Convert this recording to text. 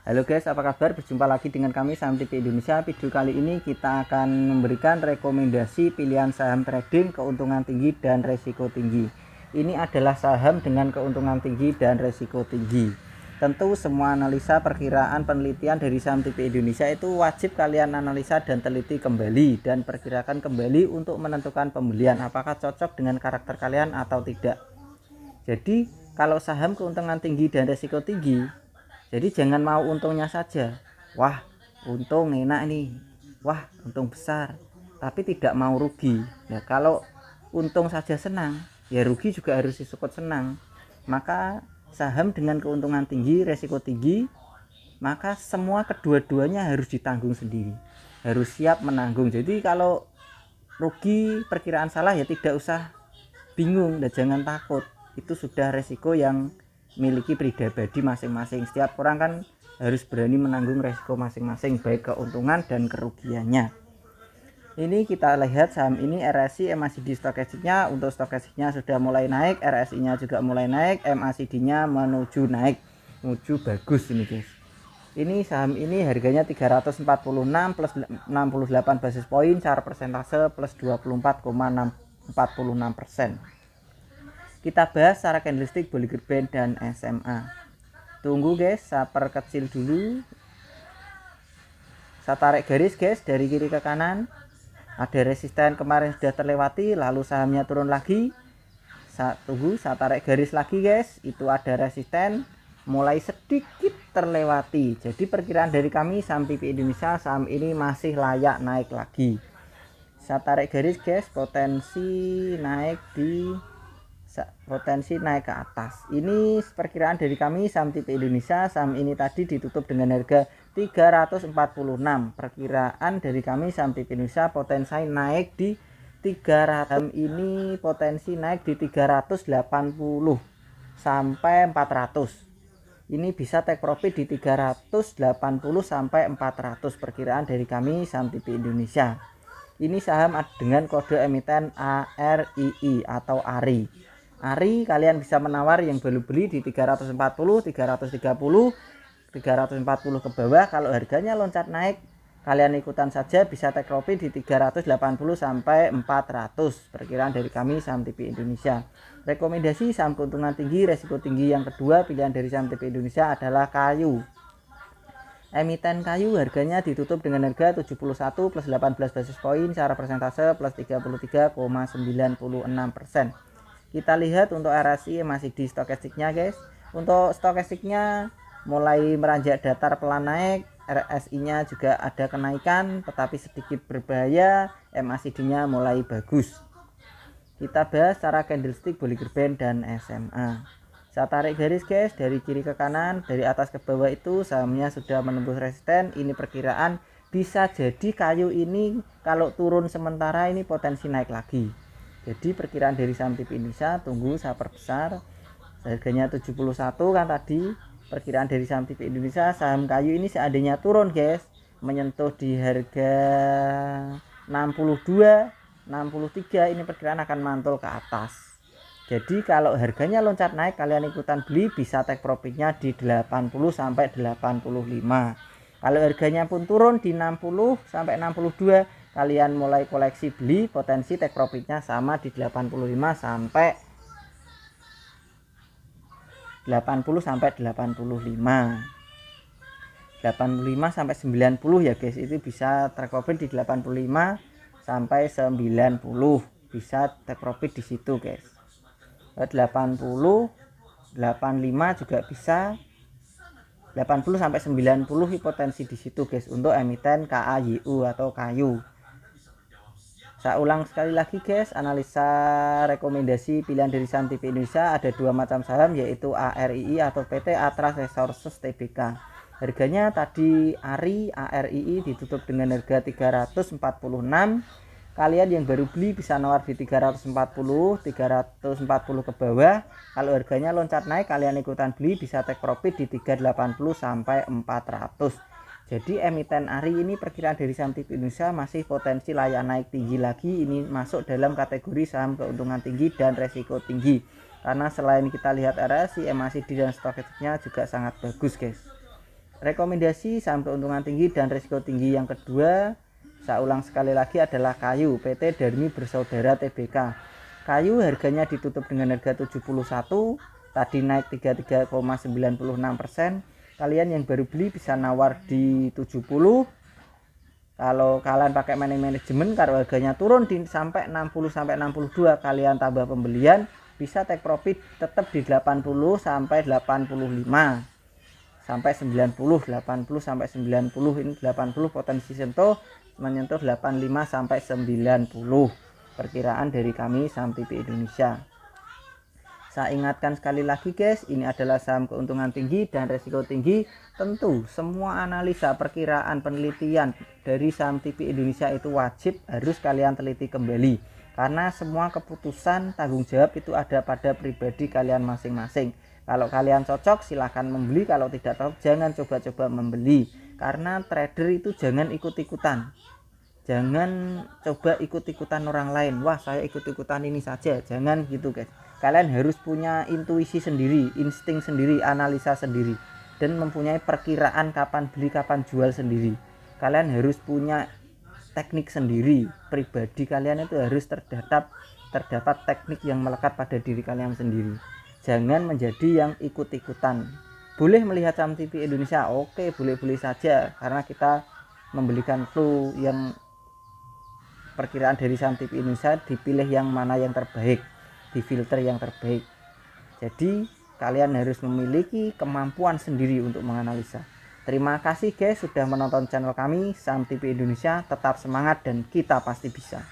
Halo guys, apa kabar? Berjumpa lagi dengan kami Saham TV Indonesia. Video kali ini kita akan memberikan rekomendasi pilihan saham trading keuntungan tinggi dan resiko tinggi. Ini adalah saham dengan keuntungan tinggi dan resiko tinggi. Tentu semua analisa, perkiraan, penelitian dari Saham TV Indonesia itu wajib kalian analisa dan teliti kembali dan perkirakan kembali untuk menentukan pembelian apakah cocok dengan karakter kalian atau tidak. Jadi kalau saham keuntungan tinggi dan resiko tinggi, jadi jangan mau untungnya saja. Wah, untung enak nih. Wah, untung besar. Tapi tidak mau rugi. Nah, kalau untung saja senang, ya rugi juga harus ikut senang. Maka saham dengan keuntungan tinggi, resiko tinggi, maka semua kedua-duanya harus ditanggung sendiri. Harus siap menanggung. Jadi kalau rugi, perkiraan salah ya tidak usah bingung dan jangan takut. Itu sudah resiko yang miliki pribadi masing-masing. Setiap orang kan harus berani menanggung resiko masing-masing, baik keuntungan dan kerugiannya. Ini kita lihat saham ini RSI MACD stokastiknya. Untuk stokastiknya sudah mulai naik, RSI nya juga mulai naik, MACD nya menuju naik, menuju bagus ini guys. Ini saham ini harganya 346 plus 68 basis poin, secara persentase plus 24,46%. Kita bahas secara candlestick, Bollinger Band dan SMA. Tunggu guys, saya perkecil dulu. Saya tarik garis guys dari kiri ke kanan. Ada resisten kemarin sudah terlewati, lalu sahamnya turun lagi. Saya tunggu, saya tarik garis lagi guys. Itu ada resisten mulai sedikit terlewati. Jadi perkiraan dari kami Saham TV Indonesia, saham ini masih layak naik lagi. Saya tarik garis guys, potensi naik ke atas. Ini perkiraan dari kami Saham TV Indonesia. Saham ini tadi ditutup dengan harga 346. Perkiraan dari kami Saham TV Indonesia potensi naik di 300. Saham ini potensi naik di 380 sampai 400. Ini bisa take profit di 380 sampai 400 perkiraan dari kami Saham TV Indonesia. Ini saham dengan kode emiten ARII atau ARI. ARI kalian bisa menawar yang baru beli di 340, 330, 340 ke bawah. Kalau harganya loncat naik, kalian ikutan saja bisa take profit di 380 sampai 400 perkiraan dari kami Saham TV Indonesia. Rekomendasi saham keuntungan tinggi, resiko tinggi yang kedua pilihan dari Saham TV Indonesia adalah Kayu. Emiten Kayu harganya ditutup dengan harga 71 plus 18 basis poin, secara persentase plus 33,96%. Kita lihat untuk RSI masih di stokastiknya guys. Untuk stokastiknya mulai meranjak datar pelan naik, RSI nya juga ada kenaikan tetapi sedikit berbahaya, MACD nya mulai bagus. Kita bahas secara candlestick, Bollinger Band dan SMA. Saya tarik garis guys dari kiri ke kanan, dari atas ke bawah itu sahamnya sudah menembus resisten. Ini perkiraan bisa jadi Kayu ini kalau turun sementara ini potensi naik lagi. Jadi perkiraan dari Saham TV Indonesia, tunggu saya perbesar. Harganya 71 kan tadi. Perkiraan dari Saham TV Indonesia, saham Kayu ini seandainya turun guys, menyentuh di harga 62, 63, ini perkiraan akan mantul ke atas. Jadi kalau harganya loncat naik, kalian ikutan beli bisa take profitnya di 80 sampai 85. Kalau harganya pun turun di 60 sampai 62, kalian mulai koleksi beli, potensi take profitnya sama di 85 sampai 85 sampai 90 ya guys. Itu bisa take profit di 85 sampai 90, bisa take profit di situ guys. 80 85 juga bisa, 80 sampai 90 potensi di situ guys untuk emiten KAYU atau Kayu. Saya ulang sekali lagi guys, analisa rekomendasi pilihan dari Saham TV Indonesia ada dua macam saham, yaitu ARII atau PT Atras Resources Tbk. Harganya tadi ARII ditutup dengan harga 346. Kalian yang baru beli bisa nawar di 340 ke bawah. Kalau harganya loncat naik, kalian ikutan beli bisa take profit di 380 sampai 400. Jadi emiten ARI ini perkiraan dari Saham TV Indonesia masih potensi layak naik tinggi lagi. Ini masuk dalam kategori saham keuntungan tinggi dan resiko tinggi. Karena selain kita lihat RSI, MACD dan stokastiknya juga sangat bagus guys. Rekomendasi saham keuntungan tinggi dan risiko tinggi yang kedua, saya ulang sekali lagi, adalah Kayu, PT Darmi Bersaudara Tbk. Kayu harganya ditutup dengan harga 71, tadi naik 33,96%. Kalian yang baru beli bisa nawar di 70. Kalau kalian pakai money management, kalau harganya turun sampai 60 sampai 62, kalian tambah pembelian, bisa take profit tetap di 80 sampai 85 sampai 90, 80 sampai 90. Ini 80 potensi sentuh, menyentuh 85 sampai 90. Perkiraan dari kami Saham TP Indonesia. Saya ingatkan sekali lagi guys, ini adalah saham keuntungan tinggi dan resiko tinggi. Tentu semua analisa, perkiraan, penelitian dari Saham TP Indonesia itu wajib harus kalian teliti kembali, karena semua keputusan tanggung jawab itu ada pada pribadi kalian masing-masing. Kalau kalian cocok silahkan membeli, kalau tidak cocok jangan coba-coba membeli, karena trader itu jangan ikut-ikutan. Jangan coba ikut-ikutan orang lain. Wah, saya ikut-ikutan ini saja. Jangan gitu guys. Kalian harus punya intuisi sendiri, insting sendiri, analisa sendiri, dan mempunyai perkiraan kapan beli, kapan jual sendiri. Kalian harus punya teknik sendiri. Pribadi kalian itu harus terdapat teknik yang melekat pada diri kalian sendiri. Jangan menjadi yang ikut-ikutan. Boleh melihat Saham TP Indonesia, oke, boleh-boleh saja, karena kita memberikan clue yang perkiraan dari Saham TP Indonesia, dipilih yang mana yang terbaik, difilter yang terbaik. Jadi kalian harus memiliki kemampuan sendiri untuk menganalisa. Terima kasih guys sudah menonton channel kami Saham TP Indonesia. Tetap semangat dan kita pasti bisa.